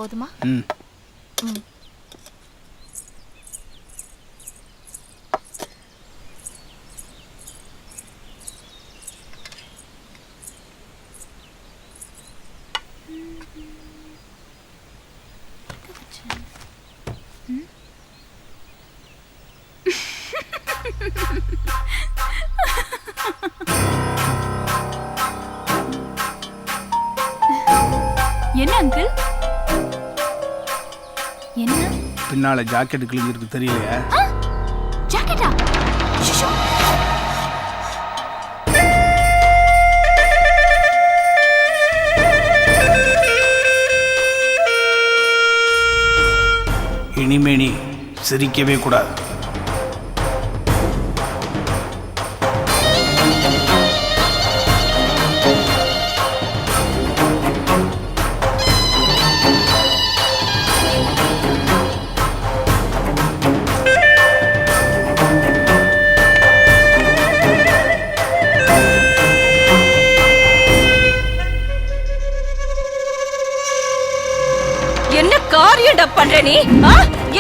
போதுமா? என்ன அங்கிள்? என்ன பின்னால ஜாக்கெட் கிழிஞ்சிருக்கு தெரியலையா? ஜாக்கெட்டா? ஷிஷோ. இனிமே நீ சிரிக்கவே கூடாது. என்ன காரியம்டா பண்ற நீ?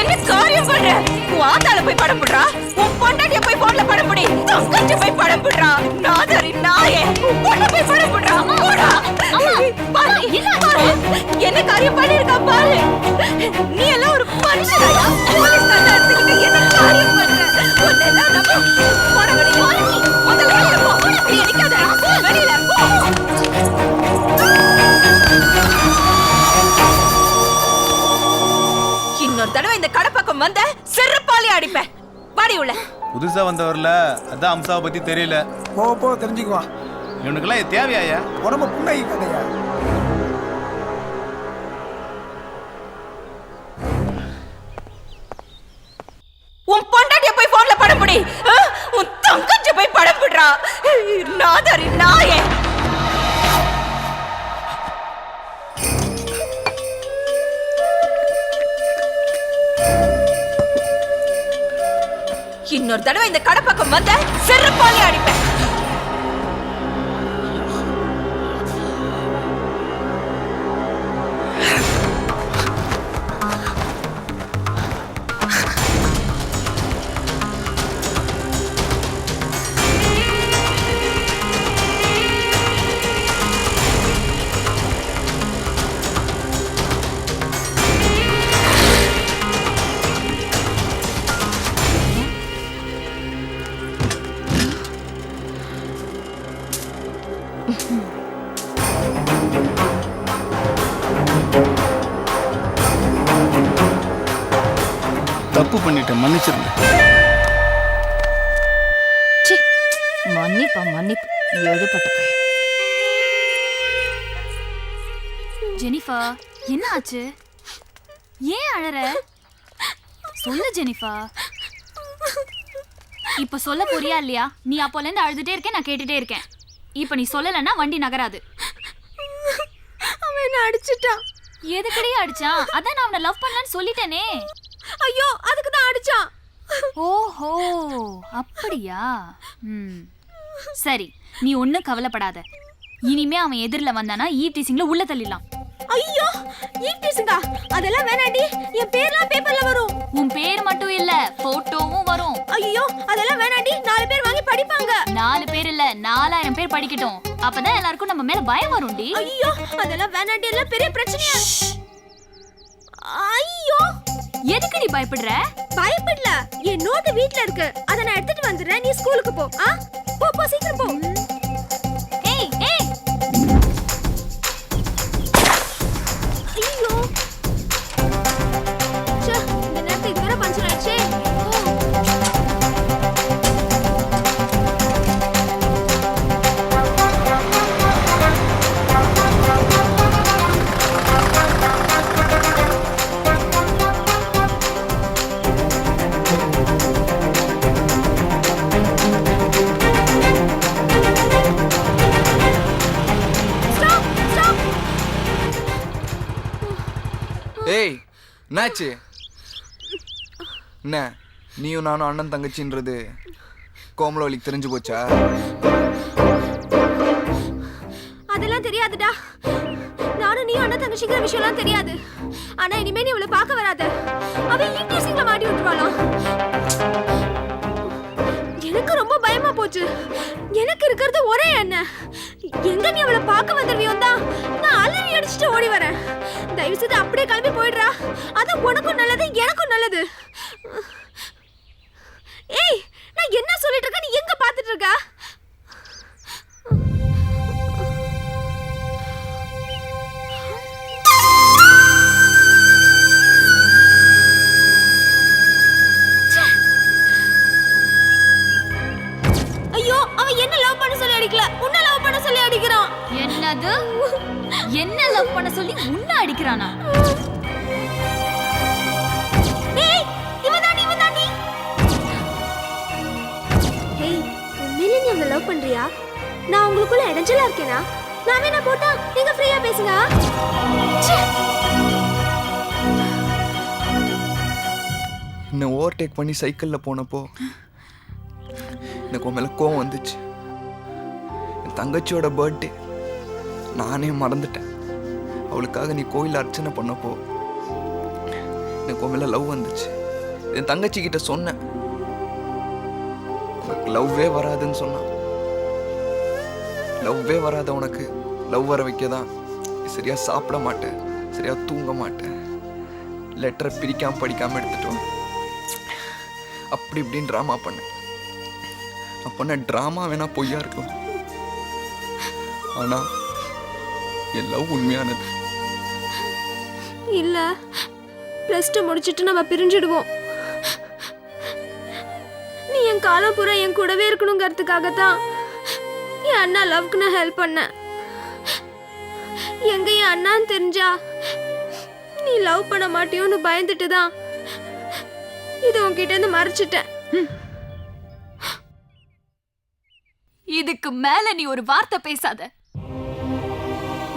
என்ன காரியம் பண்ற? உன் ஆத்தால போய் படம் போடுறா, உன் பொண்டாட்டிய போய் போன்ல படம் போடி, தங்கச்சி போய் படம் போடுறா, நாதரி நாயே உன் பொண்ண போய் படம் போடுறா. போடா. பாரு, என்ன காரியம் பண்ணிருக்கா பாரு. நீ எல்லாம் ஒரு மனுஷனாயா? போலீஸ் கண்ண எடுத்துக்கிட்டு என்ன காரியம் பண்ற? உன்னெல்லாம் நம்ம போட வெளியே முதல்ல வெளியே போ. நீ நிக்காதடா, வெளியில போ. இன்னொரு தடவை இந்த கடை பக்கம் வந்த செருப்பாலே அடிப்பேன். பாடி உள்ள. புதுசா வந்தவர்ல அதான் அம்சாவை பத்தி தெரியல. போ தெரிஞ்சுக்குவான். இவனுக்கெல்லாம் இது தேவையாயா? உடம்பு புண்ணாகி கதையா? உன் பொண்டாட்டிய போய் போன்ல படம் போடி, உன் தங்கச்சி போய் படம் போடுறா, நாதரி நாயே. இன்னொரு தடவை இந்த கடை பக்கம் வந்த செருப்பாலே அடிப்பேன். தப்பு பண்ணிட்டேன், மன்னிச்சிருங்க. மன்னிப்பு எழுதப்பட்ட பையன். ஜெனிஃபர், என்ன ஆச்சு? ஏன் அழற? சொல்லு ஜெனிஃபர். இப்ப சொல்ல போறியா இல்லையா? நீ அப்போல இருந்து அழுதுட்டே இருக்கேன், நான் கேட்டுட்டே இருக்கேன். இப்ப நீ சொல்லலன்னா வண்டி நகராது. அவன் என்ன அடிச்சிட்டான். எதுக்கடி அடிச்சான்? அதான் நான் அவனை லவ் பண்ணலான்னு சொல்லிட்டேனே. ஐயோ, அதுக்கு தான் அடிச்சான். ஓஹோ, அப்படியா? சரி, நீ ஒன்னும் கவலைப்படாத. இனிமே அவன் எதிரில் வந்தானா ஈவ் டீசிங்ல உள்ள தள்ளிடலாம். ஐயோ, ஈவ் டீசிங்கா? அதெல்லாம் வேணாண்டி. என் பேர்லாம் பேப்பர்ல வரும். உன் பேர் மட்டும் இல்ல, போட்டோவும் வரும். ஐயோ, அதெல்லாம் வேணாண்டி. 4 பேர் வாங்கி படிப்பாங்க. 4 பேர் இல்ல, 4000 பேர் படிக்கட்டும். அப்பதான் எல்லாருக்கும் நம்ம மேல பயம் வரும்டி. ஐயோ, அதெல்லாம் வேணாண்டி. எல்லாம் பெரிய பிரச்சனையா? ஐயோ, எதுக்கு நீ பயப்படுற? பயப்படல. என் நோட்டு வீட்ல இருக்கு. அத நான் எடுத்துட்டு வந்துறேன். நீ ஸ்கூலுக்கு போ. போ சீக்கிரம் போ. ஏய் ஏய், ஐயோ, இந்த நேரத்துக்கு வேற பஞ்சர் ஆயிடுச்சே. ஏய், என்னாச்சு? என்ன நீயும் நானும் அண்ணன் தங்கச்சின்றது கோமலவலிக்கு தெரிஞ்சு போச்சா? அதெல்லாம் தெரியாதுடா. நானும் நீயும் அண்ணன் தங்கச்சிங்கிற விஷயம்லாம் தெரியாது. ஆனா இனிமே நீ இவளை பார்க்க வராத. அவ ஈட்டிசிங்ல மாட்டி விட்டுருவாளாம். எனக்கு ரொம்ப பயமா போச்சு. எனக்கு இருக்கிறது ஒரே அண்ணன். எங்க நீ அவளை பார்க்க வந்துருவியோ தான் நான் அலறி அடிச்சுட்டு ஓடி வரேன். தயவு செய்து அப்படியே கிளம்பி போயிடுறா. அது உனக்கும் நல்லது, எனக்கும் நல்லது. ஏய், நான் என்ன சொல்லிட்டு இருக்கேன், நீ எங்க பாத்துட்டு இருக்க? ஐயோ, அவன் என்ன லவ் பண்ண சொல்லி அடிக்கல, உன்ன லவ் பண்ண சொல்லி அடிக்கிறான். என்னது? என்ன லவ் பண்ண சொல்லி உன்ன அடிக்கிறானா? ஏய், இவன் தாண்டி. ஏய், உண்மையிலே நீ அவளை லவ் பண்றியா? நான் உங்களுக்குள்ள இடைஞ்சலா இருக்கேனா? நான் வேணா போட்டா நீங்க ஃப்ரீயா பேசுங்க. என்னை ஓவர்டேக் பண்ணி சைக்கிளில் போனப்போ எனக்கு உன் மேலே கோவம் வந்துச்சு. என் தங்கச்சியோட பர்த்டே நானே மறந்துட்டேன். அவளுக்காக நீ கோயிலில் அர்ச்சனை பண்ணப்போ எனக்கு உன் மேலே லவ் வந்துச்சு. என் தங்கச்சி கிட்ட சொன்னேன், உனக்கு லவ்வே வராதுன்னு சொன்னான். லவ்வே வராத உனக்கு லவ் வர வைக்க தான் சரியாக சாப்பிட மாட்டேன், சரியாக தூங்க மாட்டேன், லெட்டரை பிரிக்காமல் படிக்காமல் எடுத்துட்டோம், அப்படி இப்படின்னு ட்ராமா பண்ணேன். நான் பண்ண ட்ராமா வேணா பொய்யா இருக்கும், ஆனால் என் லவ் உண்மையானது. இல்ல, +2 முடிச்சிட்டு நம்ம பிரிஞ்சிடுவோம். நீ என் காலம் பூரா என் கூடவே இருக்கணுங்கிறதுக்காக தான் என் அண்ணா லவ்க்கு நான் ஹெல்ப் பண்ணேன். எங்க என் அண்ணான்னு தெரிஞ்சா நீ லவ் பண்ண மாட்டியோன்னு பயந்துட்டு தான் இது உன்கிட்ட இருந்து மறைச்சிட்டேன். இதுக்கு மேல நீ ஒரு வார்த்தை பேசாத.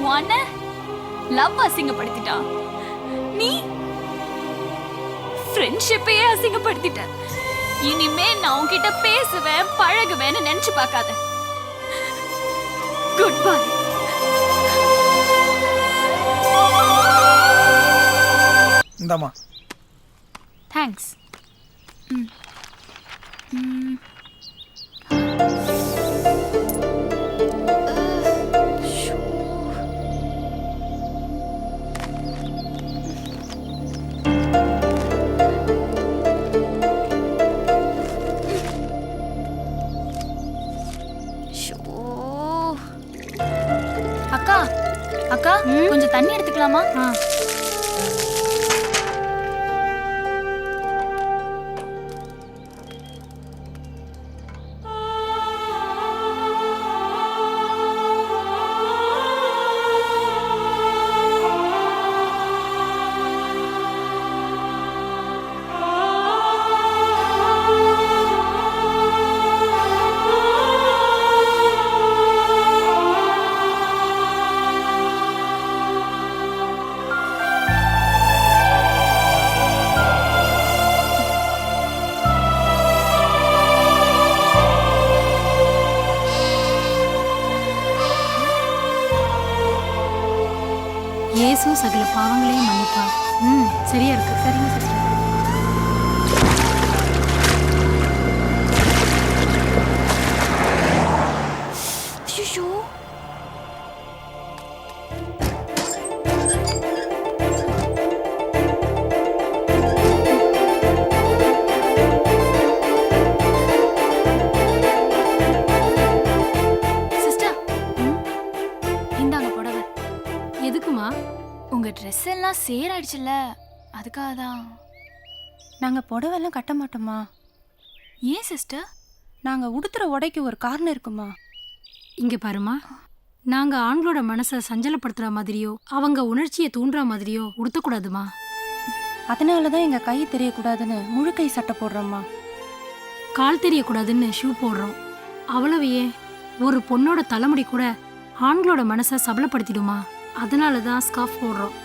உன்ன லவ் அசிங்கப்படுத்திட்டா, நீ ஃப்ரெண்ட்ஷிப்பையே அசிங்கப்படுத்திட்ட. இனிமே நான் உன்கிட்ட பேசுவேன் பழகுவேன்னு நினைச்சு பார்க்காத. Good bye. இந்தாம்மா. தேங்க்ஸ். அக்கா அக்கா, கொஞ்சம் தண்ணி எடுத்துக்கலாமா? இயேசு சகல பாவங்களையும் மன்னிப்பார். சரியா இருக்கு. சரிங்க சிஸ்டர். ஐயோ, சிஸ்டர், இந்தாங்க புடவை. எதுக்குமா? உங்க ட்ரெஸ் எல்லாம் சேராயிடுச்சுல்ல, அதுக்காக தான். நாங்க புடவெல்லாம் கட்ட மாட்டோமா? ஏன் சிஸ்டர்? நாங்க உடுத்துற உடைக்கு ஒரு காரணம் இருக்குமா? இங்க பாருமா, நாங்க ஆண்களோட மனசை சஞ்சலப்படுத்துற மாதிரியோ அவங்க உணர்ச்சியை தூண்டுற மாதிரியோ உடுத்தக்கூடாதுமா. அதனாலதான் எங்க கை தெரியக்கூடாதுன்னு முழு கை சட்டை போடுறோம்மா. கால் தெரியக்கூடாதுன்னு ஷூ போடுறோம். அவ்வளவையே ஒரு பொண்ணோட தலைமுடி கூட ஆண்களோட மனசை சபலப்படுத்திடுமா. அதனால தான் ஸ்கார்ஃப் போடுறோம்.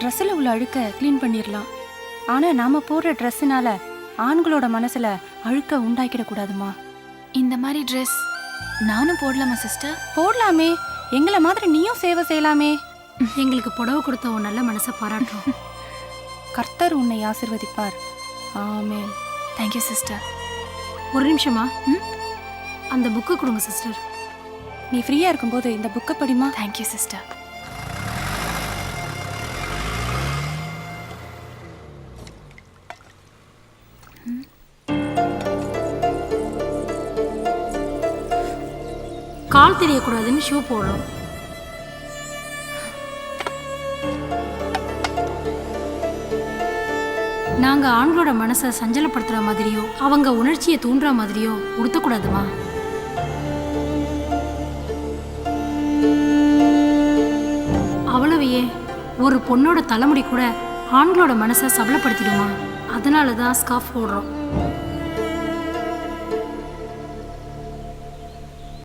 ட்ரெஸ்ஸில் உள்ள அழுக்க க்ளீன் பண்ணிடலாம். ஆனால் நாம் போடுற ட்ரெஸ்ஸுனால ஆண்களோட மனசில் அழுக்க உண்டாக்கிடக்கூடாதுமா. இந்த மாதிரி ட்ரெஸ் நானும் போடலாமா சிஸ்டர்? போடலாமே, எங்களை மாதிரி நீயும் சேவை செய்யலாமே. எங்களுக்கு புடவை கொடுத்த உன் நல்ல மனசை பாராட்டுறோம். கர்த்தர் உன்னை ஆசிர்வதிப்பார். ஆமென். Thank you sister. ஒரு நிமிஷமா அந்த புக்கை கொடுங்க சிஸ்டர். நீ ஃப்ரீயா இருக்கும்போது இந்த புக்கை படிமா. Thank you sister. கால் தெரியக்கூடாதுன்னு ஷூ போடுறோம். நாங்க ஆண்களோட மனசை சஞ்சலப்படுத்துற மாதிரியோ அவங்க உணர்ச்சியை தூண்டுற மாதிரியோ உடுத்தக்கூடாதுமா. அவ்வளவையே ஒரு பொண்ணோட தலைமுடி கூட ஆண்களோட மனசை சபலப்படுத்திடுமா. அதனால தான் ஸ்கார்ஃப் போடுறோம்.